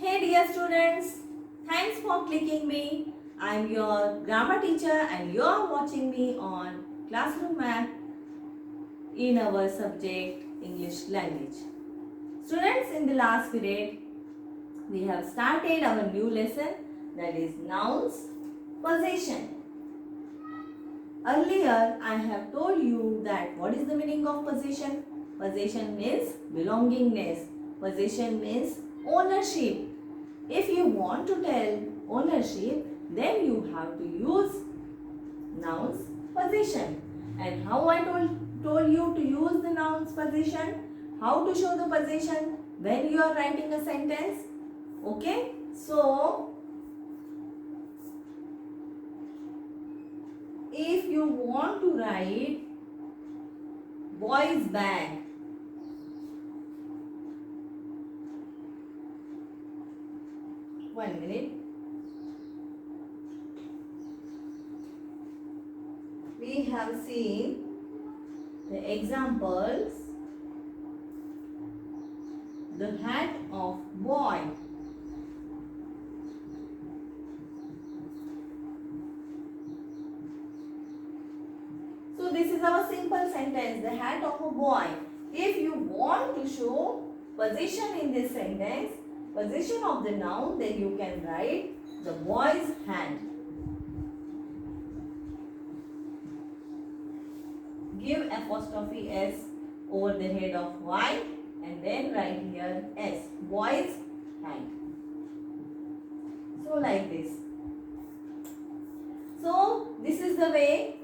Hey dear students, thanks for clicking me. I'm your grammar teacher and you're watching me on Classroom Math in our subject English language. Students, in the last period, we have started our new lesson, that is nouns, possession. Earlier, I have told you that what is the meaning of possession? Possession means belongingness. Possession means ownership. If you want to tell ownership, then you have to use nouns possession. And how I told you to use the nouns possession? How to show the possession when you are writing a sentence? Okay, so if you want to write boy's bag, one minute. We have seen the examples. The hat of boy. So this is our simple sentence, the hat of a boy. If you want to show possession in this sentence, possession of the noun, then you can write the boy's hat. Give apostrophe S over the head of Y and then write here S, boy's hat. So like this. So this is the way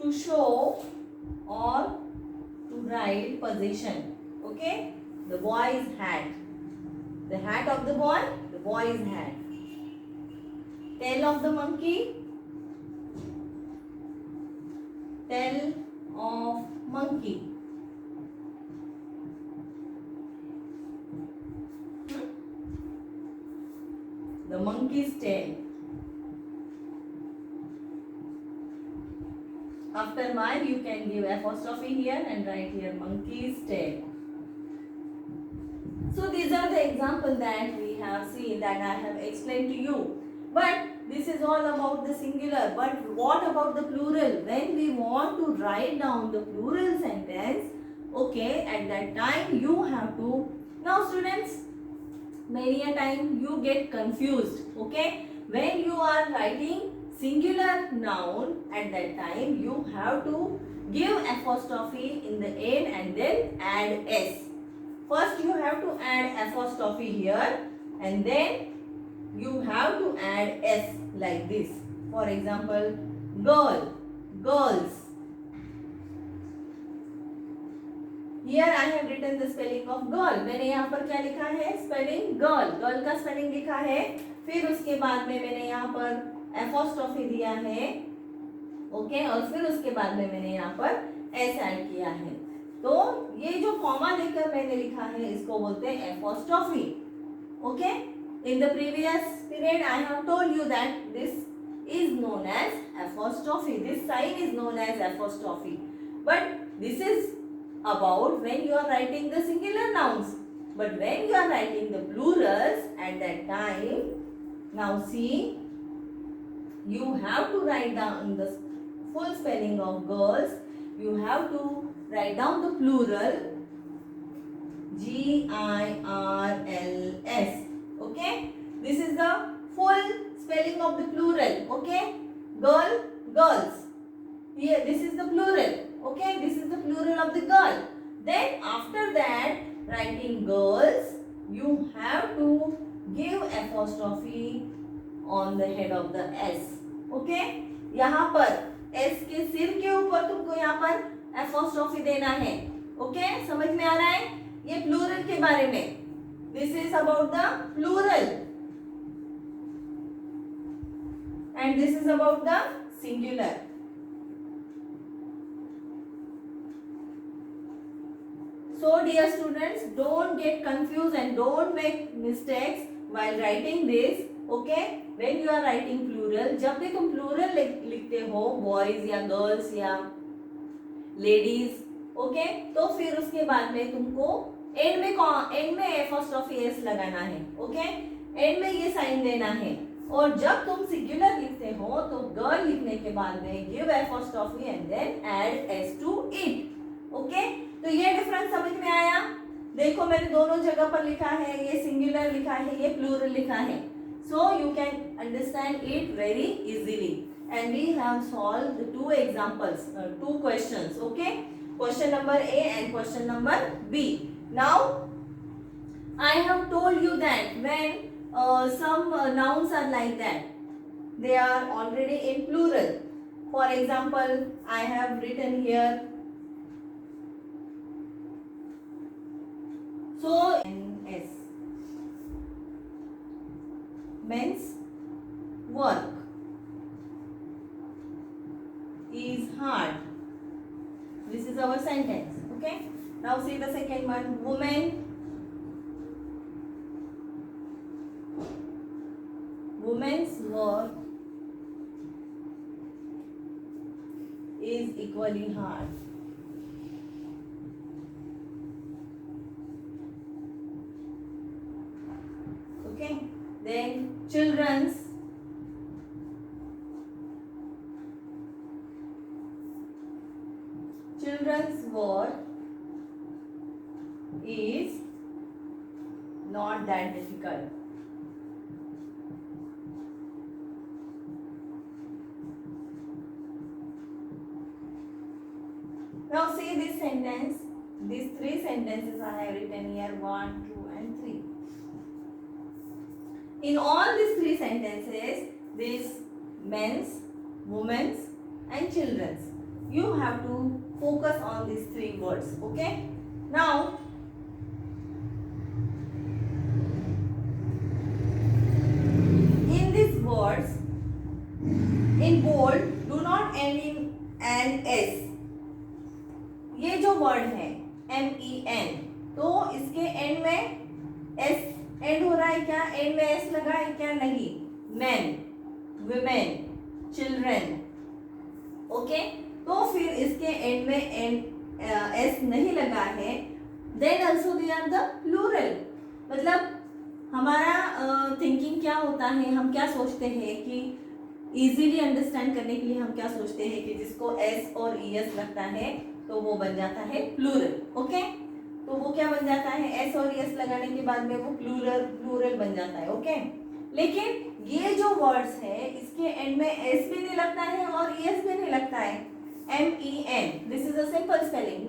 to show or to write possession. Okay, the boy's hat. The hat of the boy's hat. Tail of the monkey, tail of monkey. The monkey's tail. After mine, you can give apostrophe here and write here monkey's tail. So these are the examples that we have seen, that I have explained to you. But this is all about the singular. But what about the plural? When we want to write down the plural sentence, okay, at that time you have to. Now students, many a time you get confused, okay. When you are writing singular noun, at that time you have to give apostrophe in the end and then add S. First you have to add apostrophe here and then you have to add S like this. For example, girl, girls. Here I have written the spelling of girl. मैंने यहाँ पर क्या लिखा है? Spelling girl. Girl का spelling लिखा है. फिर उसके बाद में मैंने यहाँ पर apostrophe दिया है. ओके, और फिर उसके बाद में मैंने यहाँ पर S ऐड किया है. तो ये जो कॉमा देकर मैंने लिखा है इसको बोलते हैं apostrophe. Okay, in the previous period I have told you that this is known as apostrophe. This sign is known as apostrophe. But this is about when you are writing the singular nouns. But when you are writing the plurals, at that time, now see, you have to write down the full spelling of girls. You have to write down the plural G-I-R-L-S. Okay, this is the full spelling of the plural. Okay, girl, girls. Here this is the plural. Okay, this is the plural of the girl. Then after that, writing girls, you have to give apostrophe on the head of the S. Okay, यहाँ पर S के सिर के ऊपर तुमको यहाँ पर apostrophe देना है. Okay, समझ में आ रहा है? ये plural के बारे में. This is about the plural. And this is about the singular. So dear students, don't get confused and don't make mistakes while writing this. Okay, when you are writing plural, जब भी तुम plural लिखते हो, boys या girls या ladies, okay, तो फिर उसके बाद में तुमको एंड में apostrophe s लगाना है. ओके, एंड में ये साइन देना है। और जब तुम सिंगुलर लिखते हो तो गर्ल लिखने के बाद में give apostrophe and then add s to it. Okay, तो ये डिफरेंस समझ में आया। देखो मैंने दोनों जगह पर लिखा है, ये सिंगुलर लिखा है, ये प्लूरल लिखा है। So you can understand it very easily. And we have solved two examples, two questions. Okay, question number A and question number B. Now I have told you that when some nouns are like that, they are already in plural. For example, I have written here. So, S. Men's work is hard. This is our sentence. Okay. Now see the second one. Women's work is equally hard. Okay, then children's work is not that difficult. Now see this sentence, these three sentences I have written here, 1, 2 and 3. In all these three sentences, this men's, women's and children's, you have to focus on these three words. Okay, now in these words, in bold, do not end in an S. ये जो word है MEN, तो इसके and में S and हो रहा है क्या? एंड में S लगा है क्या? नहीं। men, women, children. ओके, तो फिर इसके एंड में S नहीं लगा है, then also they are the plural. मतलब हमारा थिंकिंग क्या होता है, हम क्या सोचते हैं कि इजीली अंडरस्टैंड करने के लिए हम क्या सोचते हैं कि जिसको S और ES लगता है तो वो बन जाता है प्लूरल। ओके, तो वो क्या बन जाता है? S और ES लगाने के बाद में वो प्लूरल बन जाता है। ओके, लेकिन ये जो वर्ड्स है इसके एंड में S भी नहीं लगता है और ES भी नहीं लगता है। MEN, this is a simple spelling,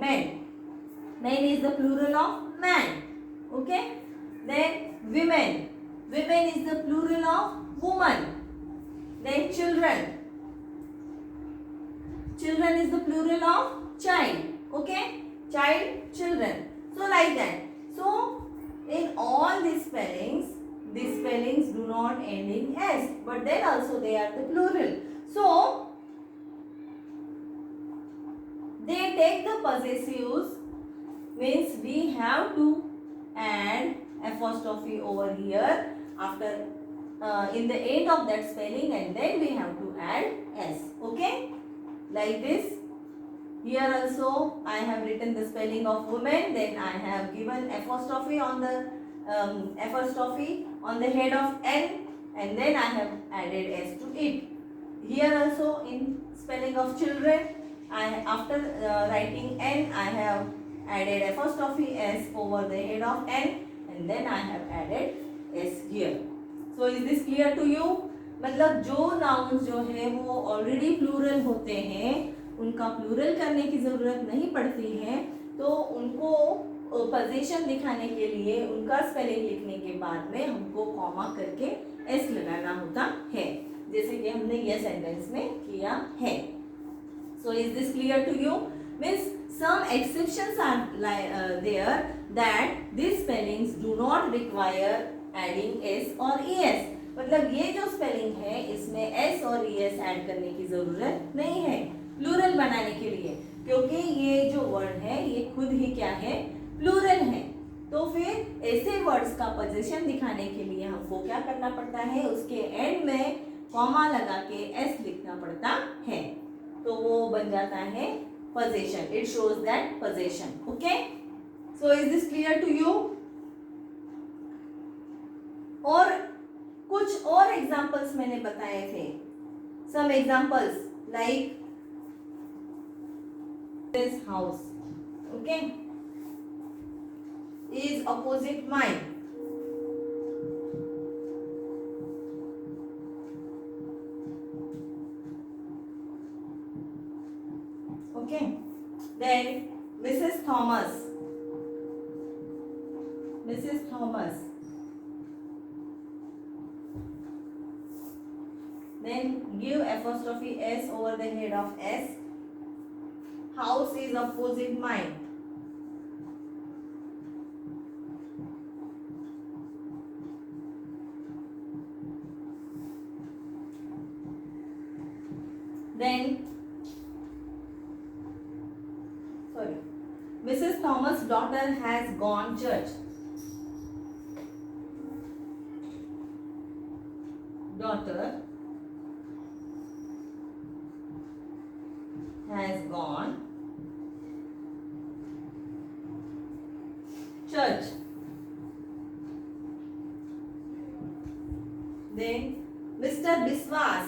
men is the plural of man. Okay, then women is the plural of woman. Then children is the plural of child. Okay, child, children. So like that. So in all these spellings do not end in S, but then also they are the plural. So they take the possessives, means we have to add apostrophe over here after in the end of that spelling, and then we have to add S. Okay, like this. Here also I have written the spelling of women, then I have given apostrophe on the head of N, and then I have added S to it. Here also in spelling of children, after writing N, I have added apostrophe S over the head of N, and then I have added S here. So is this clear to you? मतलब जो nouns जो है वो already plural होते हैं, उनका plural करने की ज़रूरत नहीं पड़ती है, तो उनको पोजीशन दिखाने के लिए उनका स्पेलिंग लिखने के बाद में हमको कॉमा करके एस लगाना होता है, जैसे कि हमने ये सेंटेंस में किया है. So is this clear to you? Means some exceptions are there that these spellings do not require adding s or es. मतलब ये जो स्पेलिंग है इसमें s और es ऐड करने की ज़रूरत नहीं है प्लूरल बनाने के लिए, क्योंकि ये जो वर्ड है ये खुद ही क्या है, प्लूरल है. तो फिर ऐसे वर्ड्स का पोजीशन दिखाने के लिए हमको क्या करना पड़ता है, उसके एंड में कॉमा लगा के s लिखना पड़ता है, तो वो बन जाता है possession. It shows that possession. Okay, so is this clear to you? और कुछ और एग्जाम्पल्स मैंने बताए थे. Some examples like this house. Okay, is opposite mine. Okay, then Mrs. Thomas. Then give apostrophe s over the head of s. House is opposite mine. Then Mrs. Thomas' daughter has gone church. Daughter has gone church. Then Mr. Biswas.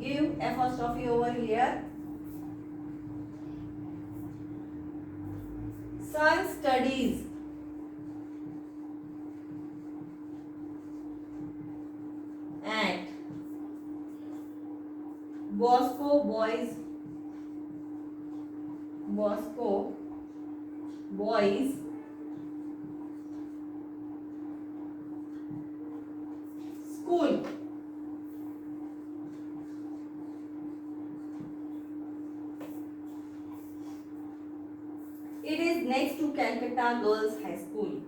Give apostrophe over here. Son studies. At Bosco Boys School. It is next to Calcutta Girls High School.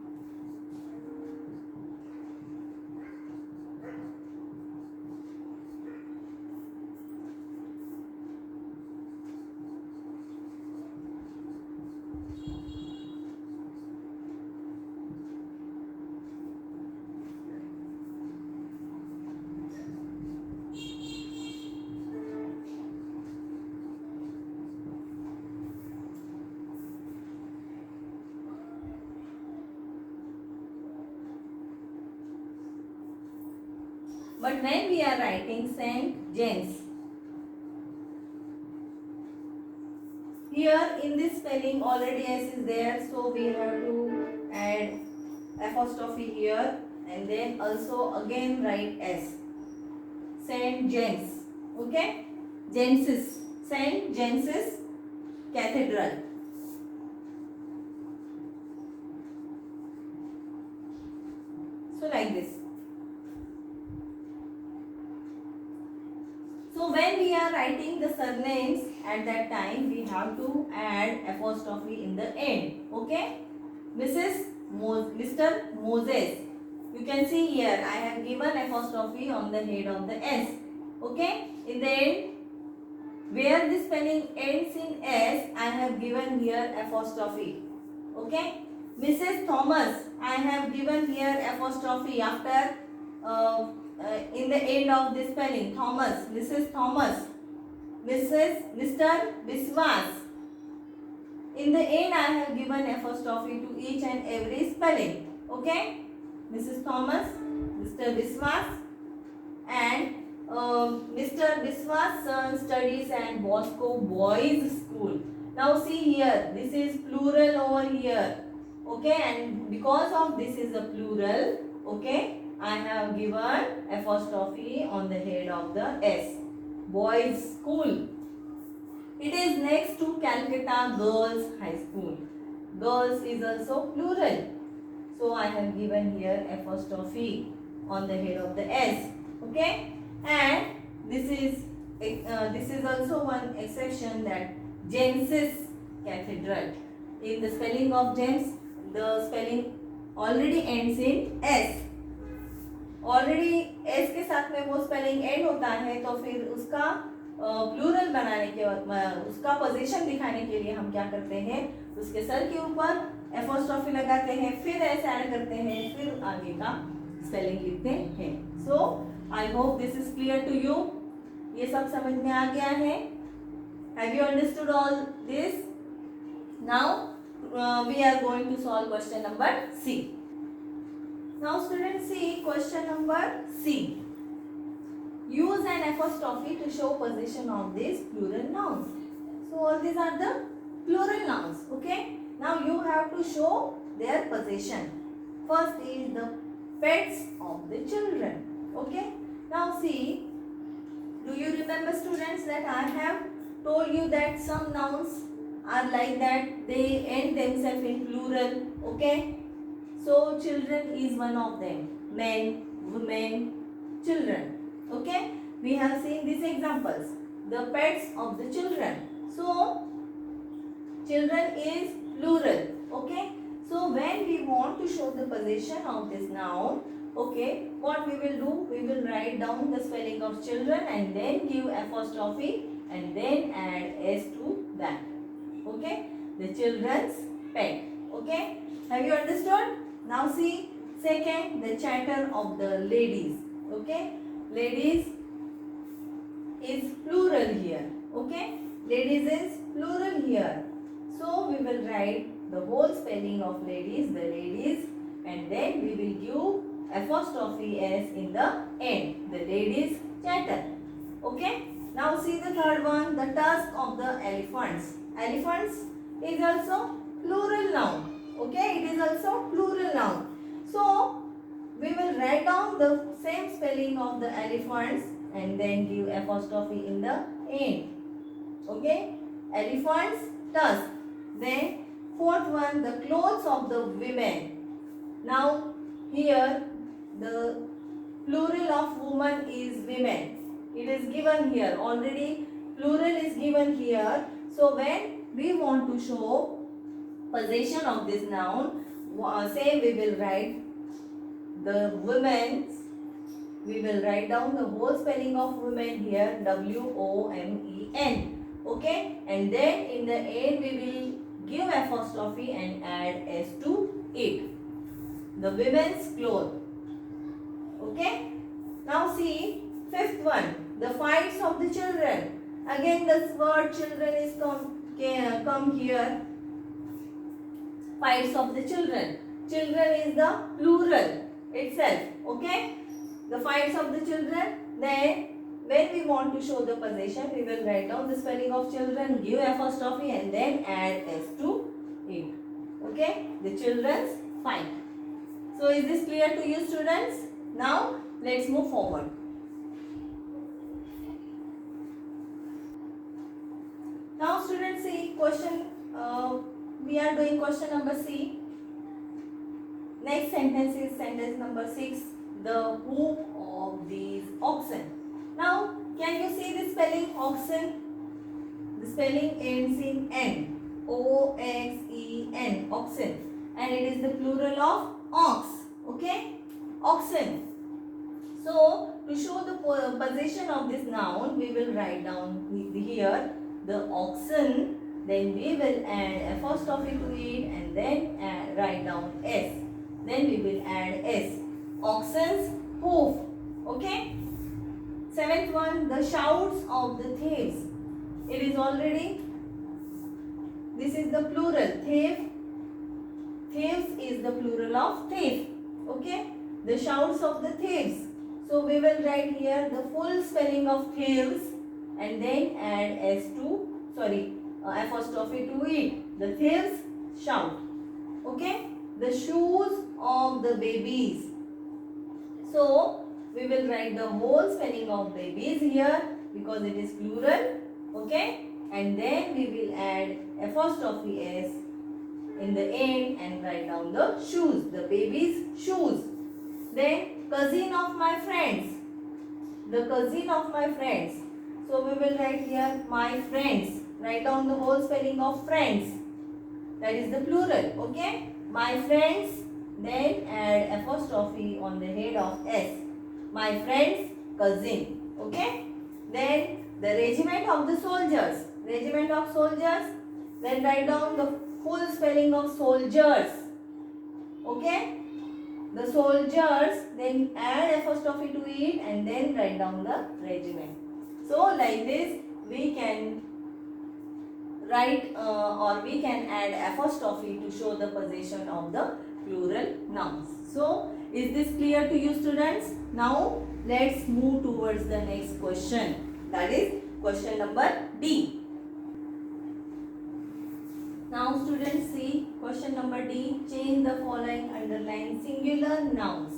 But when we are writing St. James, here in this spelling already S is there, so we have to add apostrophe here and then also again write S. St. James. Okay? James's. St. James's Cathedral. So like this. So when we are writing the surnames at that time, we have to add apostrophe in the end. Okay? Mr. Moses. You can see here I have given apostrophe on the head of the S. Okay? In the end, where the spelling ends in S, I have given here apostrophe. Okay? Mrs. Thomas, I have given here apostrophe after in the end of the spelling. Thomas, Mrs. Thomas, Mr. Biswas. In the end, I have given apostrophe to each and every spelling. Okay? Mrs. Thomas, Mr. Biswas, and Mr. Biswas' son studies at Bosco Boys School. Now see here, this is plural over here. Okay, and because of this is a plural, okay, I have given apostrophe on the head of the S. Boys School. It is next to Calcutta Girls High School. Girls is also plural. So I have given here apostrophe on the head of the S. Okay, and this is also one exception, that James's Cathedral. In the spelling of James, the spelling already ends in S. Already S के साथ में वो spelling and होता है, तो फिर उसका plural बनाने के बाद उसका पोजीशन दिखाने के लिए हम क्या करते हैं, उसके सर के ऊपर एपोस्ट्रोफी लगाते हैं, फिर एस ऐड करते हैं, फिर आगे का स्पेलिंग लिखते हैं. So I hope this is clear to you. ये सब समझ में आ गया है. Have you understood all this? Now we are going to solve question number C. Now students, see question number C. Use an apostrophe to show position of these plural nouns. So all these are the plural nouns. Okay. Now you have to show their position. First is the pets of the children. Okay. Now see, do you remember students that I have told you that some nouns are like that, they end themselves in plural. Okay. So children is one of them. Men, women, children. Okay. We have seen these examples. The pets of the children. So children is plural. Okay. So when we want to show the position of this noun, okay, what we will do? We will write down the spelling of children and then give apostrophe and then add s to that. Okay. The children's pet. Okay. Have you understood? Now see, second, the chatter of the ladies. Okay. Ladies is plural here. Okay. Ladies is plural here. So we will write the whole spelling of ladies, the ladies, and then we will give apostrophe s in the end. The ladies chatter. Okay. Now see the third one, the tusk of the elephants. Elephants is also plural noun. Okay, it is also plural noun. So we will write down the same spelling of the elephants and then give apostrophe in the end. Okay, elephants, tusk. Then fourth one, the clothes of the women. Now here the plural of woman is women. It is given here already. Plural is given here. So when we want to show possession of this noun, same we will write the women's. We will write down the whole spelling of women here, W-O-M-E-N. Okay, and then in the end we will give apostrophe and add s to it. The women's clothes. Okay. Now see fifth one, the fights of the children. Again this word children is come here. Fights of the children. Children is the plural itself. Okay. The fights of the children. Then when we want to show the possession, we will write down the spelling of children, give apostrophe and then add s to it. Okay. The children's fight. So is this clear to you students? Now let's move forward. Now students, see question, we are doing question number C. Next sentence is sentence number 6. The hoof of these oxen. Now can you see the spelling oxen? The spelling ends in N. O-X-E-N. Oxen. And it is the plural of ox. Okay. Oxen. So to show the position of this noun, we will write down here the oxen, then we will add apostrophe to it and then write down s. Then we will add s. Oxen's hoof. Okay. Seventh one, the shouts of the thieves. It is already, this is the plural, thief. Thieves is the plural of thief. Okay. The shouts of the thieves. So we will write here the full spelling of thieves and then add s to, apostrophe to it. The thieves shout. Okay. The shoes of the babies. So we will write the whole spelling of babies here because it is plural. Okay. And then we will add apostrophe s in the end and write down the shoes. The baby's shoes. Then cousin of my friends. The cousin of my friends. So we will write here my friends. Write down the whole spelling of friends. That is the plural. Okay. My friends. Then add apostrophe on the head of s. My friend's cousin. Okay. Then the regiment of the soldiers. Regiment of soldiers. Then write down the full spelling of soldiers. Okay. The soldiers, then add apostrophe to it and then write down the regiment. So like this we can write or we can add apostrophe to show the possession of the plural nouns. So is this clear to you students? Now let's move towards the next question, that is question number D. Now students see question number D. Change the following underlined singular nouns.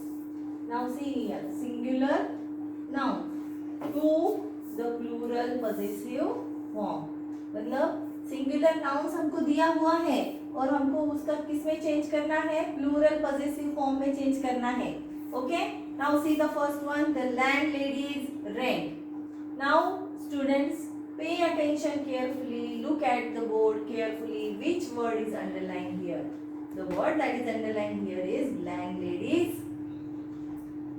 Now see here, singular noun to the plural possessive form. मतलब singular nouns हमको दिया हुआ है और हमको उसका किस में चेंज करना है, प्लूरल पॉजेसिव फॉर्म में चेंज करना है. Okay, now see the first one, the landladies' rent. Now students pay attention carefully, look at the board carefully. Which word is underlined here? The word that is underlined here is landladies.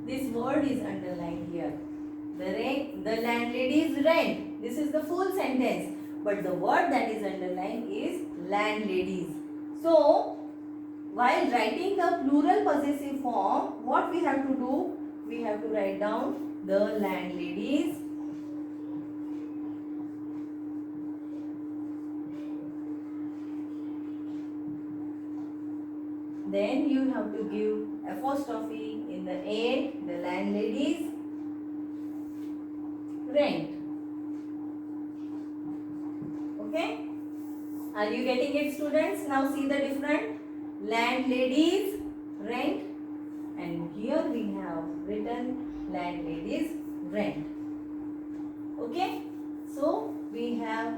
This word is underlined here. The landladies rent. This is the full sentence, but the word that is underlined is landladies. So while writing the plural possessive form, what we have to do? We have to write down the landladies. Then you have to give apostrophe in the end, the landladies rent. Okay? Are you getting it students? Now see the different, landladies rent, and here we have written landladies rent. Okay? So we have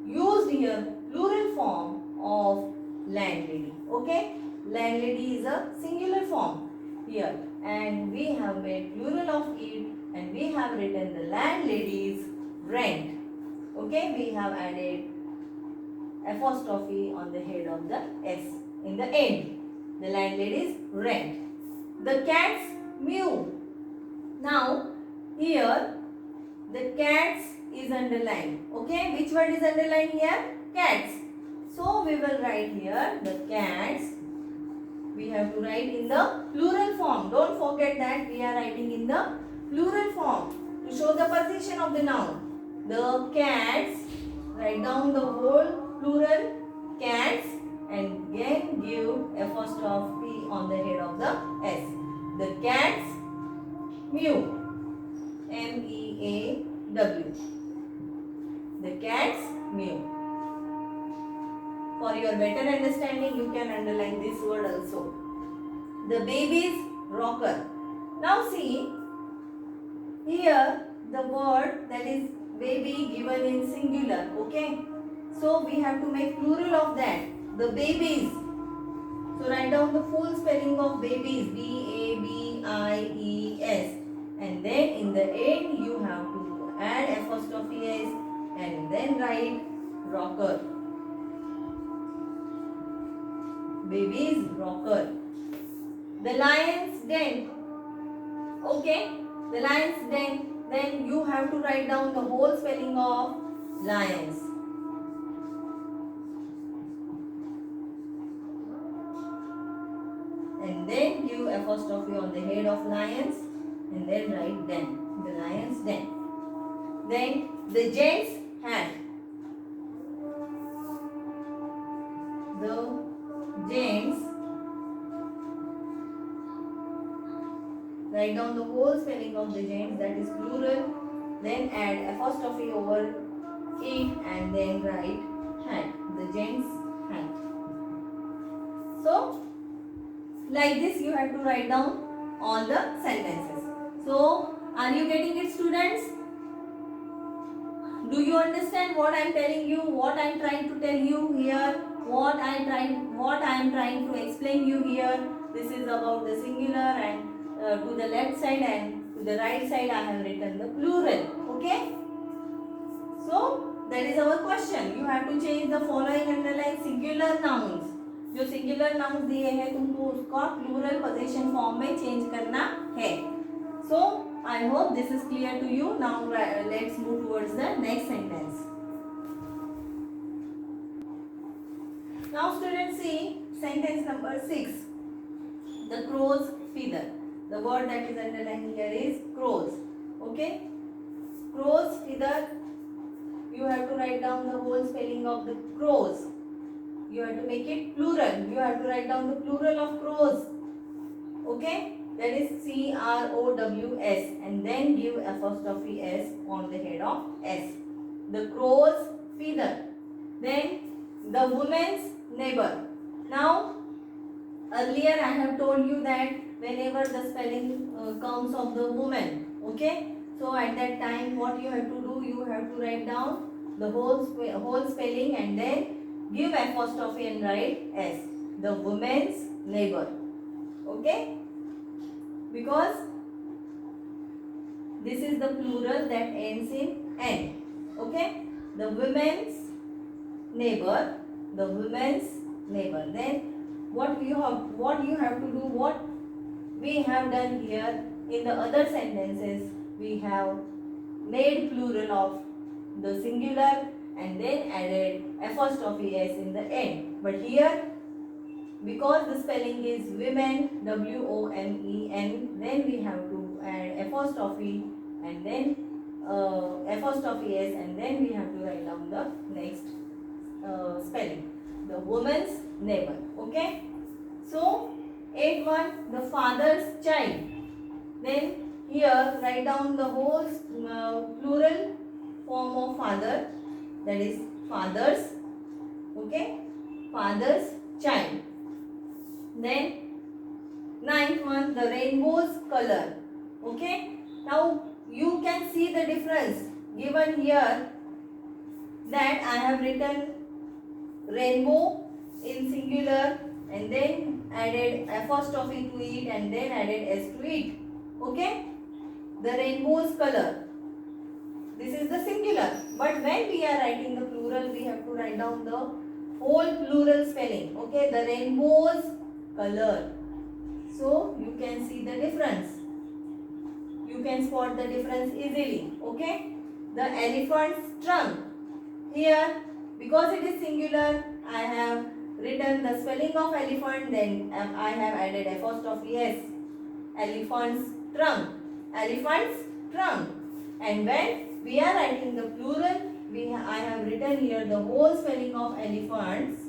used here plural form of landlady. Okay, landlady is a singular form here, and we have made plural of it, and we have written the landladies rent. Okay, we have added apostrophe on the head of the S in the end. The landladies rent. The cats mew. Now here the cats is underlined. Okay, which word is underlined here? Cats. So we will write here the cats. We have to write in the plural form. Don't forget that we are writing in the plural form to show the position of the noun. The cats. Write down the whole plural cats and then give apostrophe on the head of the S. The cats mew. M-E-A-W. The cats mew. For your better understanding, you can underline this word also. The baby's rocker. Now see, here the word that is baby given in singular. Okay, so we have to make plural of that. The babies. So write down the full spelling of babies. B-A-B-I-E-S. And then in the end you have to add apostrophe S and then write rocker. Baby's rocker. The lion's den. Okay, the lion's den. Then you have to write down the whole spelling of lions. And then give apostrophe on the head of lions and then write den. The lion's den. Then the gent's hat. The gents. Write down the whole spelling of the gents, that is plural. Then add apostrophe over it and then write hat. The gents hat. So like this you have to write down all the sentences. So are you getting it students? Do you understand what I am telling you? What I am trying to tell you here? What I am trying to explain you here? This is about the singular, and to the left side and to the right side I have written the plural. Okay? So that is our question. You have to change the following underline singular nouns. जो singular nouns दिए हैं तुमको उसका plural possession form में change करना है. So I hope this is clear to you. Now let's move towards the next sentence. Now students see sentence number 6. The crow's feather. The word that is underlined here is crows. Okay? Crow's feather. you have to write down the whole spelling of the crows. You have to make it plural. You have to write down the plural of crows. Okay, that is CROWS, and then give apostrophe S on the head of S. The crow's feather. Then the woman's neighbor. Now earlier I have told you that whenever the spelling comes of the woman, okay, so at that time what you have to do, you have to write down the whole spelling and then give apostrophe and write S. The woman's neighbor. Okay, because this is the plural that ends in N. Okay, the women's neighbor, the women's neighbor. Then what you have to do, what we have done here in the other sentences, we have made plural of the singular and then added apostrophe S in the end. But here, because the spelling is women, WOMEN, then we have to add apostrophe and then apostrophe S, and then we have to write down the next spelling, the woman's neighbor. Okay, so 8.1, the father's child. Then here write down the whole plural form of father, that is fathers. Okay, father's child. Then 9.1, the rainbow's color. Okay, now you can see the difference given here, that I have written rainbow in singular and then added apostrophe to it and then added S to it. Okay, the rainbow's color, this is the singular, but when we are writing the plural, we have to write down the whole plural spelling. Okay, the rainbow's color. So you can see the difference. You can spot the difference easily. Okay, the elephant's trunk. Here, because it is singular, I have written the spelling of elephant, then I have added apostrophe S. Elephant's trunk. Elephant's trunk. And when we are writing the plural, I have written here the whole spelling of elephants,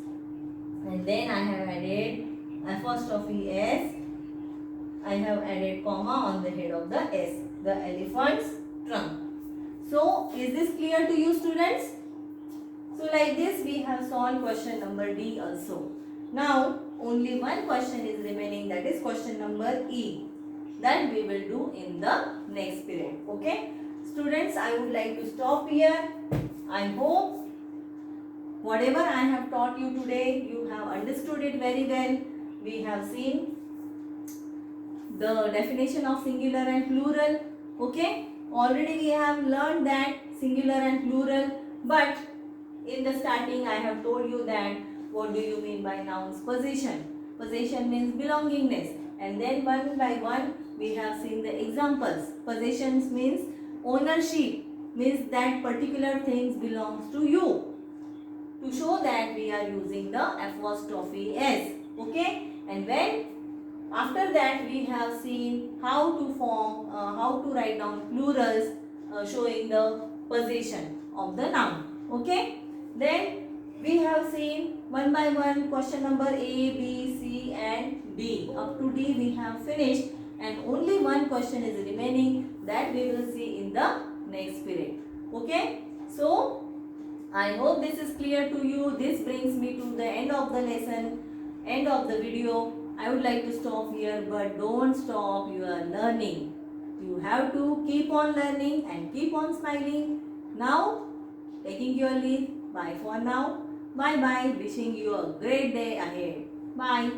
and then I have added apostrophe S. I have added comma on the head of the S. The elephant's trunk. So is this clear to you, students? So like this we have solved question number D also. Now only one question is remaining, that is question number E, that we will do in the next period. Okay, students, I would like to stop here. I hope whatever I have taught you today, you have understood it very well. We have seen the definition of singular and plural. Okay, already we have learned that singular and plural, but in the starting I have told you that what do you mean by noun's possession. Possession means belongingness, and then one by one we have seen the examples. Possessions means ownership, means that particular things belongs to you. To show that, we are using the apostrophe S. Okay, and when after that we have seen how to form, how to write down plurals showing the possession of the noun. Okay, then we have seen one by one question number A, B, C and D. Up to D we have finished, and only one question is remaining, that we will see in the next period. Okay, so I hope this is clear to you. This brings me to the end of the lesson, end of the video. I would like to stop here, but don't stop your learning. You have to keep on learning and keep on smiling. Now, taking your leave. Bye for now. Bye bye. Wishing you a great day ahead. Bye.